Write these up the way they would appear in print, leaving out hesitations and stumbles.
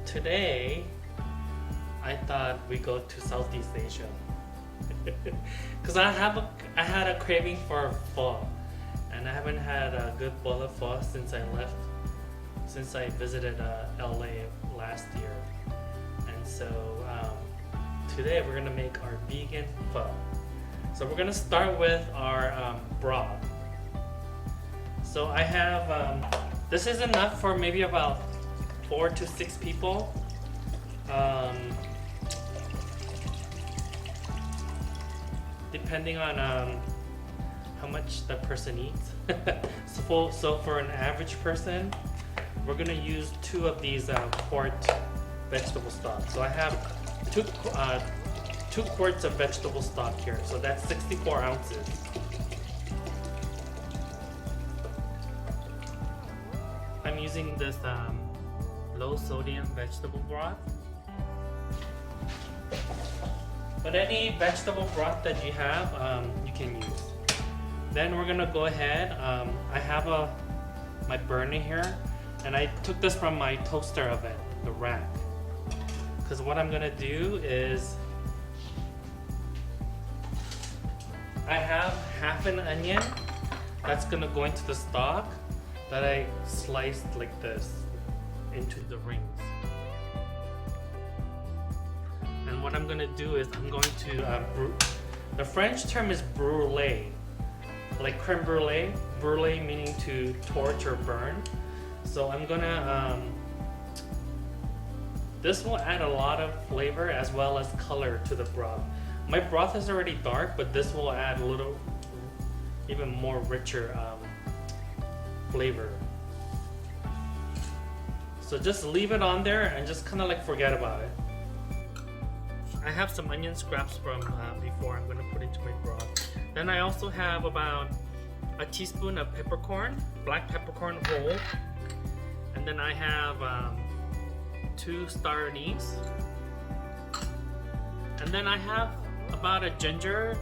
today I thought we go to Southeast Asia because I had a craving for pho, and I haven't had a good bowl of pho since I visited LA last year. And so today we're gonna make our vegan pho. So we're gonna start with our broth. So I have this is enough for maybe about 4 to 6 people. Depending on how much the person eats. So for an average person, we're gonna use 2 of these quart vegetable stock. So I have 2 quarts of vegetable stock here. So that's 64 ounces. I'm using this low sodium vegetable broth. But any vegetable broth that you have, you can use. Then we're gonna go ahead. I have my burner here, and I took this from my toaster oven, the rack. Because what I'm gonna do is, I have half an onion that's gonna go into the stock that I sliced like this into the rings. And what I'm gonna do is I'm going to the French term is brûler, like creme brulee. Brûler meaning to torch or burn. So I'm gonna this will add a lot of flavor as well as color to the broth. My broth is already dark, but this will add a little, even more richer flavor. So just leave it on there and just kind of like forget about it. I have some onion scraps from before I'm going to put into my broth. Then I also have about a teaspoon of peppercorn, black peppercorn whole. And then I have 2 star anise. And then I have about a ginger,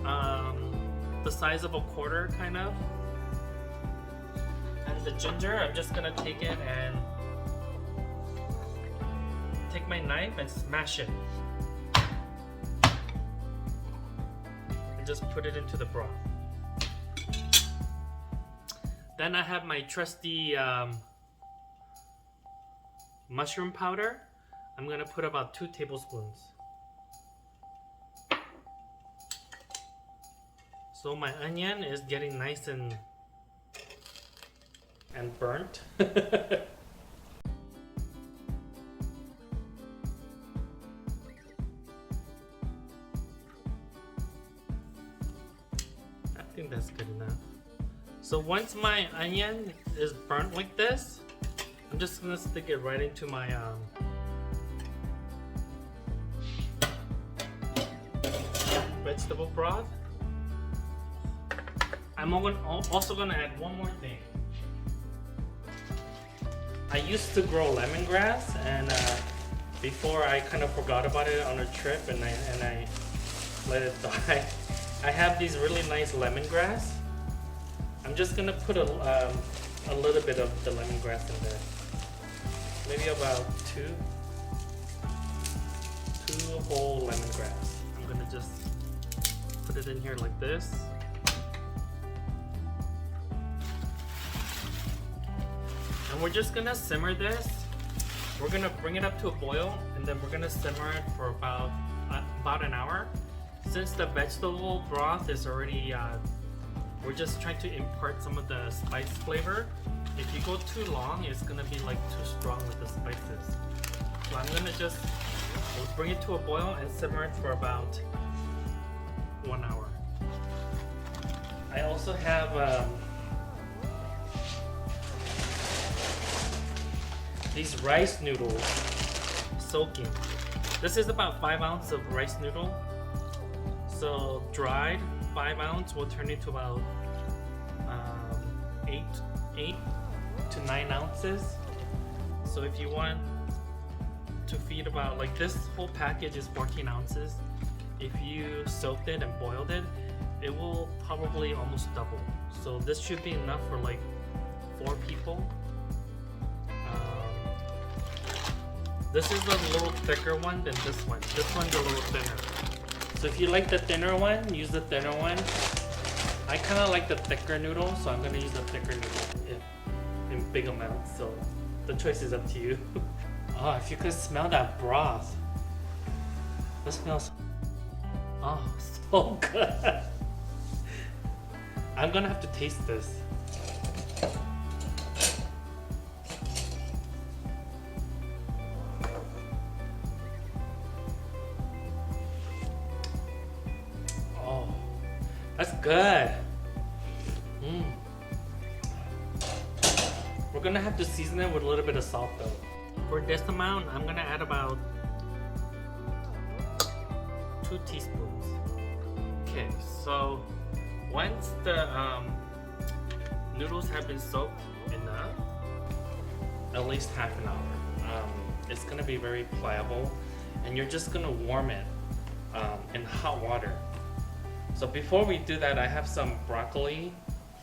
the size of a quarter kind of. And the ginger, I'm just going to take it and take my knife and smash it. Just put it into the broth. Then I have my trusty mushroom powder. I'm gonna put about 2 tablespoons. So my onion is getting nice and burnt. I think that's good enough. So once my onion is burnt like this, I'm just gonna stick it right into my vegetable broth. I'm also gonna add one more thing. I used to grow lemongrass, and before I kind of forgot about it on a trip, and I let it die. I have these really nice lemongrass. I'm just gonna put a little bit of the lemongrass in there. Maybe about 2 whole lemongrass. I'm gonna just put it in here like this. And we're just gonna simmer this. We're gonna bring it up to a boil, and then we're gonna simmer it for about an hour. Since the vegetable broth is already, we're just trying to impart some of the spice flavor. If you go too long, it's gonna be like too strong with the spices. So I'm gonna just bring it to a boil and simmer it for about 1 hour. I also have these rice noodles soaking. This is about 5 ounces of rice noodle. So dried 5 ounce will turn into about 8 to 9 ounces. So if you want to feed about, like, this whole package is 14 ounces. If you soaked it and boiled it, it will probably almost double. So this should be enough for like 4 people. This is a little thicker one than this one. This one's a little thinner. So if you like the thinner one, use the thinner one. I kind of like the thicker noodle, so I'm gonna use the thicker noodle in big amounts. So the choice is up to you. Oh, if you could smell that broth. That smells, oh, so good. I'm gonna have to taste this. Oh, that's good. We're gonna have to season it with a little bit of salt though. For this amount, I'm gonna add about 2 teaspoons. Okay, so once the noodles have been soaked enough, at least half an hour, it's gonna be very pliable, and you're just gonna warm it in hot water. So before we do that, I have some broccoli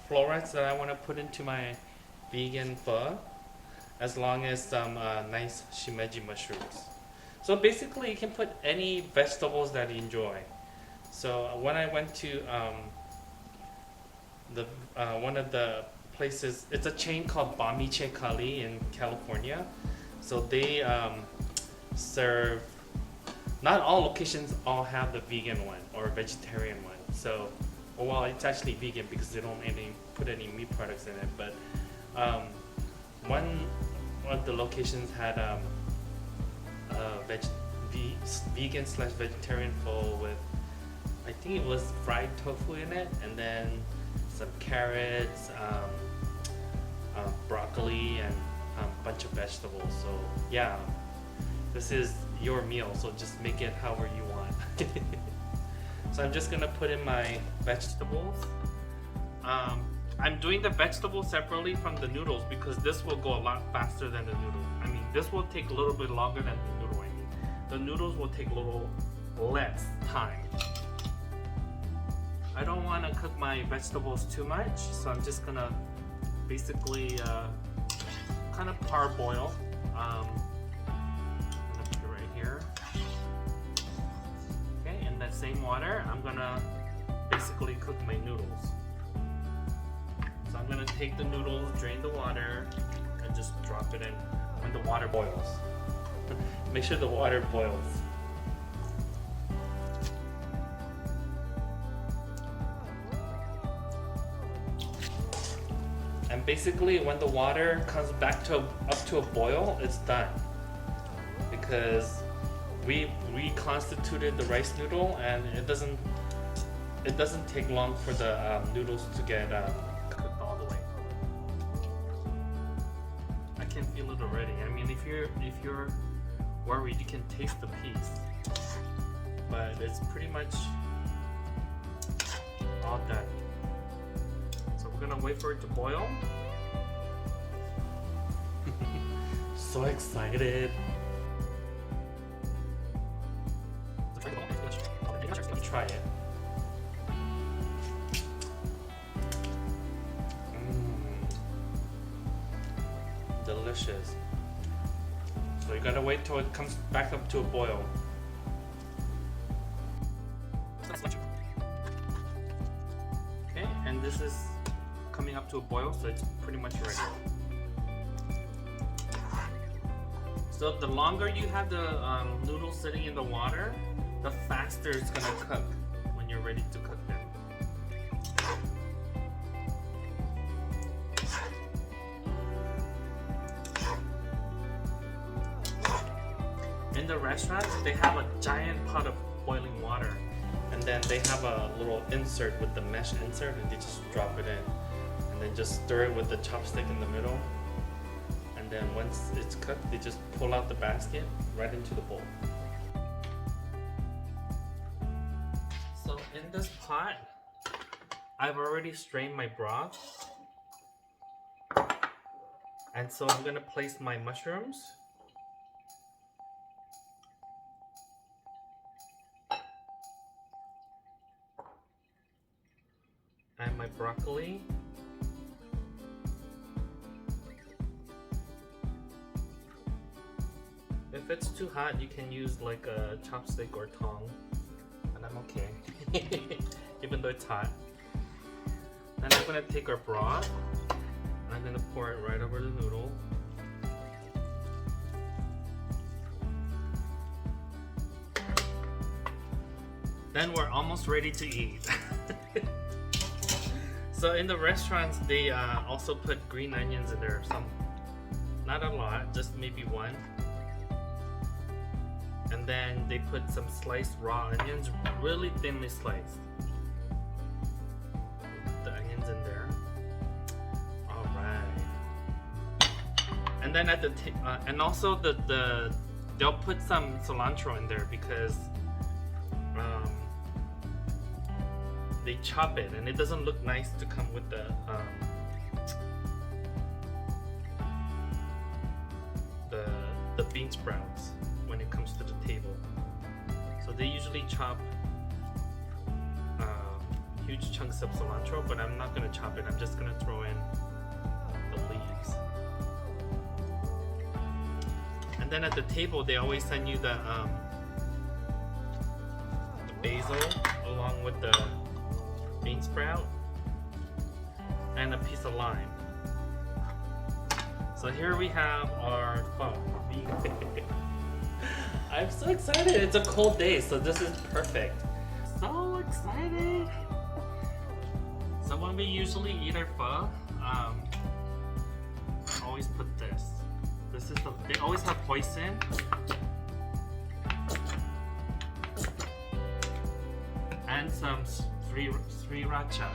florets that I want to put into my vegan pho, as long as some nice shimeji mushrooms. So basically you can put any vegetables that you enjoy. So when I went to one of the places, it's a chain called Bamiche Kali in California. So they serve, not all locations all have the vegan one or vegetarian one. So, well, it's actually vegan because they don't put any meat products in it. But one of the locations had vegan / vegetarian pho with, I think it was fried tofu in it, and then some carrots, broccoli, and a bunch of vegetables. So yeah, this is your meal, so just make it however you want. So I'm just gonna put in my vegetables. I'm doing the vegetables separately from the noodles because this will go a lot faster than the noodle. I mean, this will take a little bit longer than the noodle. The noodles will take a little less time. I don't want to cook my vegetables too much, so I'm just gonna basically kind of parboil. I'm gonna put it right here. Okay, in that same water, I'm gonna basically cook my noodles. So I'm gonna take the noodles, drain the water, and just drop it in when the water boils. Make sure the water boils. And basically when the water comes back up to a boil, it's done. Because we reconstituted the rice noodle, and it doesn't take long for the noodles to get cooked all the way. I can feel it already. I mean, if you're worried, you can taste the piece, but it's pretty much all done. So we're gonna wait for it to boil. So excited. Let me try it. Delicious. So you gotta wait till it comes back up to a boil. Okay, and this is coming up to a boil, so it's pretty much ready. So the longer you have the noodles sitting in the water, the faster it's gonna cook when you're ready to cook them. In the restaurants, they have a giant pot of boiling water, and then they have a little insert with the mesh insert, and they just drop it in, and then just stir it with the chopstick in the middle, and then once it's cooked, they just pull out the basket right into the bowl. So in this pot, I've already strained my broth, and so I'm gonna place my mushrooms. And my broccoli. If it's too hot, you can use like a chopstick or tongue, and I'm okay, even though it's hot. Then I'm gonna take our broth, and I'm gonna pour it right over the noodle. Then we're almost ready to eat. So in the restaurants, they also put green onions in there. Some, not a lot, just maybe one. And then they put some sliced raw onions, really thinly sliced. The onions in there. All right. And then at the and also they'll put some cilantro in there because they chop it and it doesn't look nice to come with the bean sprouts when it comes to the table. So they usually chop huge chunks of cilantro, but I'm not gonna chop it. I'm just gonna throw in the leaves. And then at the table, they always send you the basil along with the bean sprout and a piece of lime. So here we have our pho. I'm so excited. It's a cold day, so this is perfect. So excited. So when we usually eat our pho, I always put this. This is they always have hoisin. And some sriracha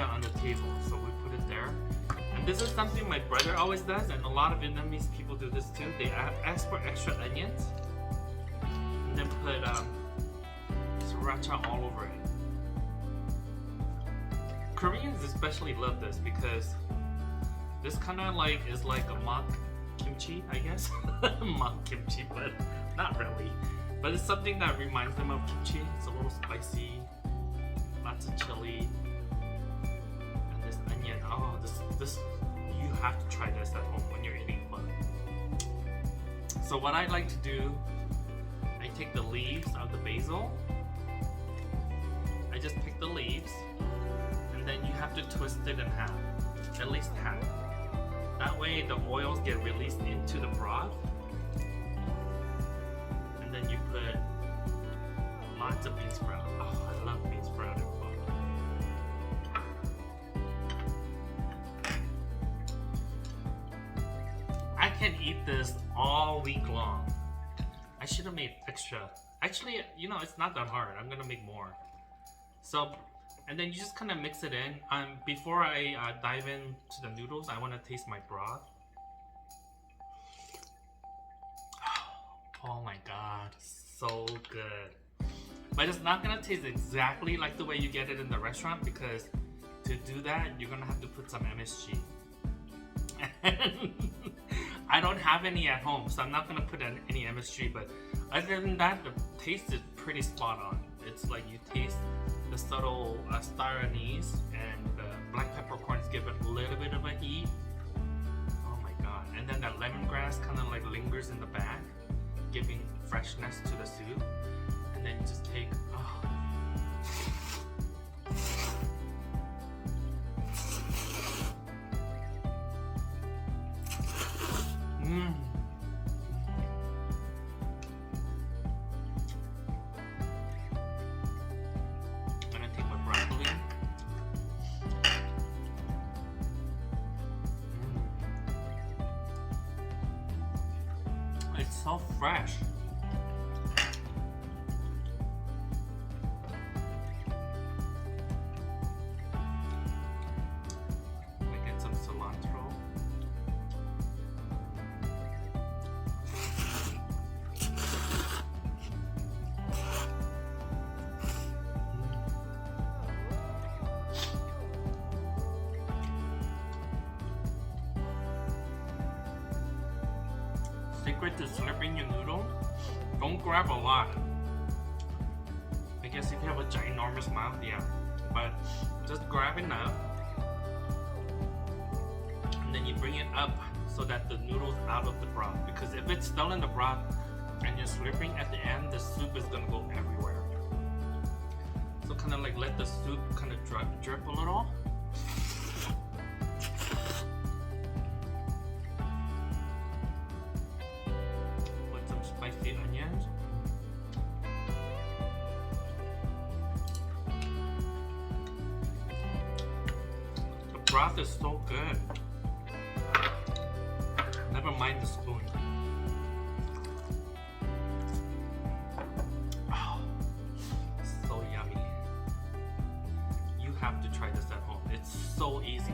on the table, so we put it there. And this is something my brother always does, and a lot of Vietnamese people do this too. They ask for extra onions and then put sriracha all over it. Koreans especially love this because this kind of like is like a mock kimchi, I guess. Mock kimchi, but not really. But it's something that reminds them of kimchi. It's a little spicy, lots of chili, and this onion. Oh, this you have to try this at home when you're eating pho. So what I like to do, I take the leaves of the basil. I just pick the leaves, and then you have to twist it in half, at least half. That way the oils get released into the broth. Then you put lots of bean sprout. Oh, I love bean sprout in pho. I can eat this all week long. I should have made extra. Actually, you know, it's not that hard. I'm gonna make more. So, and then you just kind of mix it in. Before I dive into the noodles, I want to taste my broth. Oh my god, so good. But it's not gonna taste exactly like the way you get it in the restaurant because to do that, you're gonna have to put some MSG. And I don't have any at home, so I'm not gonna put any MSG, but other than that, the taste is pretty spot on. It's like you taste the subtle star anise and the black peppercorns give it a little bit of a heat. Oh my god. And then that lemongrass kind of like lingers in the back, giving freshness to the soup. And then you just take, I'm gonna take my broccoli. It's so fresh. I get some cilantro. Secret to slurping your noodle, don't grab a lot. I guess if you have a ginormous mouth, yeah, but just grab enough and then you bring it up so that the noodle's out of the broth, because Because if it's still in the broth and you're slurping at the end, the soup is gonna go everywhere. So kind of like let the soup kind of drip a little. Put some spicy onions. The broth is so good. Never mind the spoon. Oh, so yummy. You have to try this at home. It's so easy.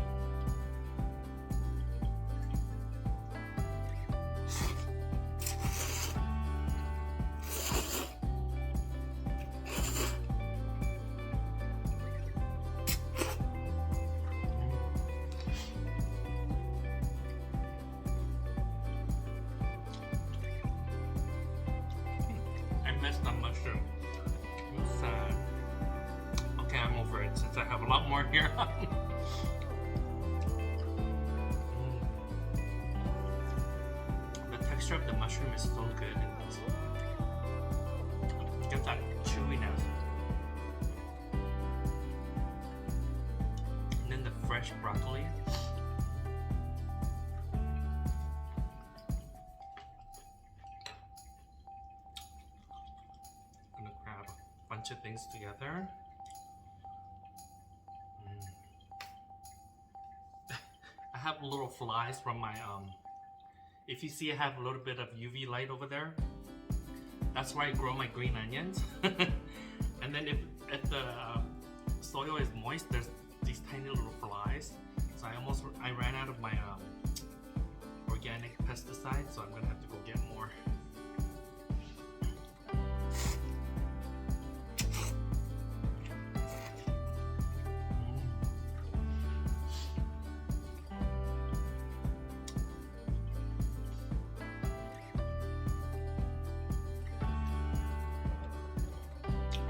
Missed the mushroom. I'm sad. Okay, I'm over it since I have a lot more here. The texture of the mushroom is so good in this. Get that chewiness. And then the fresh broccoli. Bunch of things together. I have little flies from my if you see I have a little bit of UV light over there, that's where I grow my green onions. And then if the soil is moist, there's these tiny little flies. So I ran out of my organic pesticide, so I'm gonna have to go get more.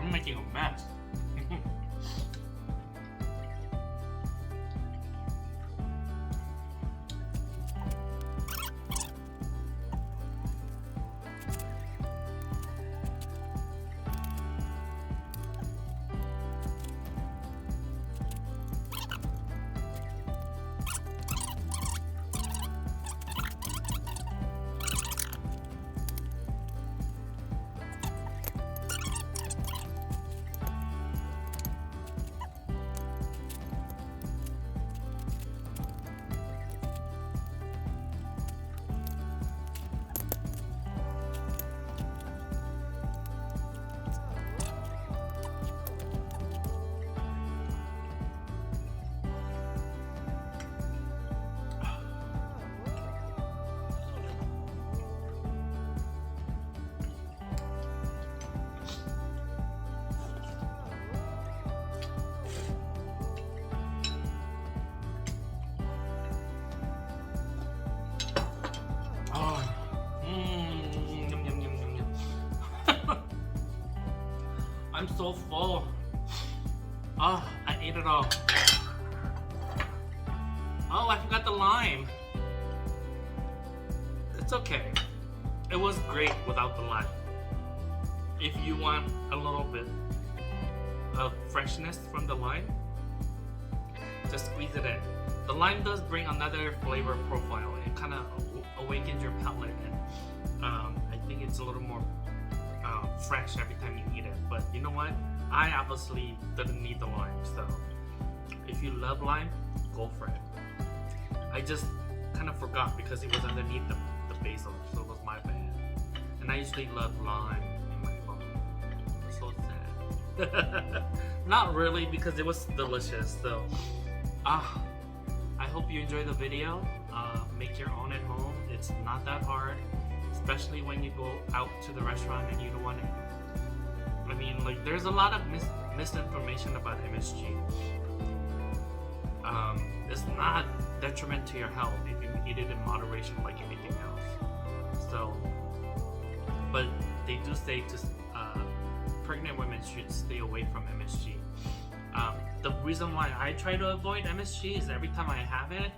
I'm making a mess. I'm so full. Oh, I ate it all. Oh, I forgot the lime. It's okay. It was great without the lime. If you want a little bit of freshness from the lime, just squeeze it in. The lime does bring another flavor profile. It kind of awakens your palate, and I think it's a little more fresh every time you eat it. But you know what? I obviously didn't need the lime, so if you love lime, go for it. I just kind of forgot because it was underneath the basil, so it was my bad. And I usually love lime in my phone. So sad. Not really, because it was delicious. So I hope you enjoy the video. Make your own at home. It's not that hard, especially when you go out to the restaurant and you don't want to. I mean, like, there's a lot of misinformation about MSG. It's not detriment to your health if you eat it in moderation like anything else. So, but they do say to pregnant women should stay away from MSG. The reason why I try to avoid MSG is every time I have it,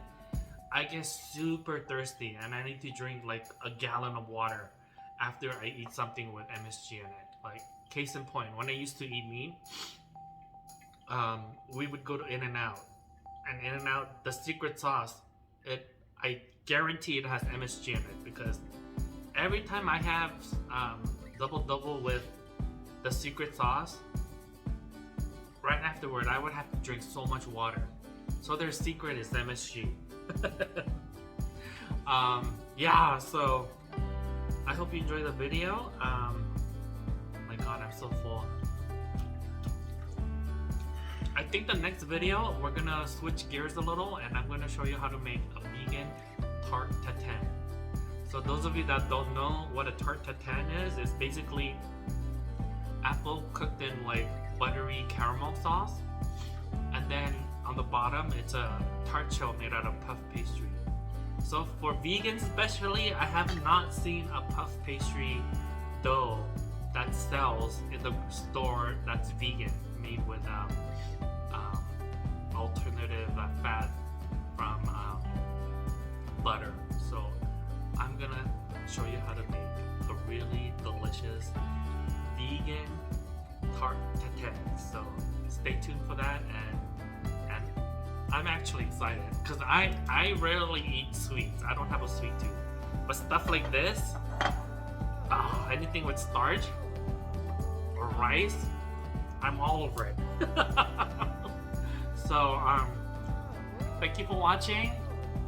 I get super thirsty and I need to drink like a gallon of water after I eat something with MSG in it. Like, case in point, when I used to eat meat, we would go to In-N-Out. And In-N-Out, the secret sauce, I guarantee it has MSG in it, because every time I have double with the secret sauce, right afterward I would have to drink so much water. So their secret is MSG. Yeah, so I hope you enjoyed the video. My god, I'm so full. I think the next video we're gonna switch gears a little and I'm gonna show you how to make a vegan tarte tatin. So those of you that don't know what a tarte tatin is, it's basically apple cooked in like buttery caramel sauce, and then on the bottom it's a tart shell made out of puff pastry. So for vegans especially, I have not seen a puff pastry dough that sells in the store that's vegan, made with alternative fat from butter. So I'm gonna show you how to make a really delicious vegan tarte tatin. So stay tuned for that, and I'm actually excited because I rarely eat sweets. I don't have a sweet tooth, but stuff like this, anything with starch or rice, I'm all over it. So thank you for watching.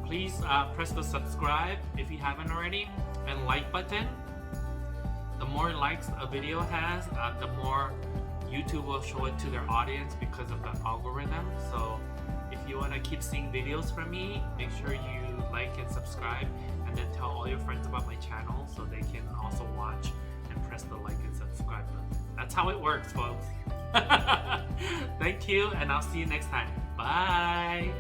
Please press the subscribe if you haven't already, and like button. The more likes a video has, the more YouTube will show it to their audience because of the algorithm. So if you want to keep seeing videos from me, make sure you like and subscribe, and then tell all your friends about my channel so they can also watch and press the like and subscribe button. That's how it works, folks. Thank you, and I'll see you next time. Bye.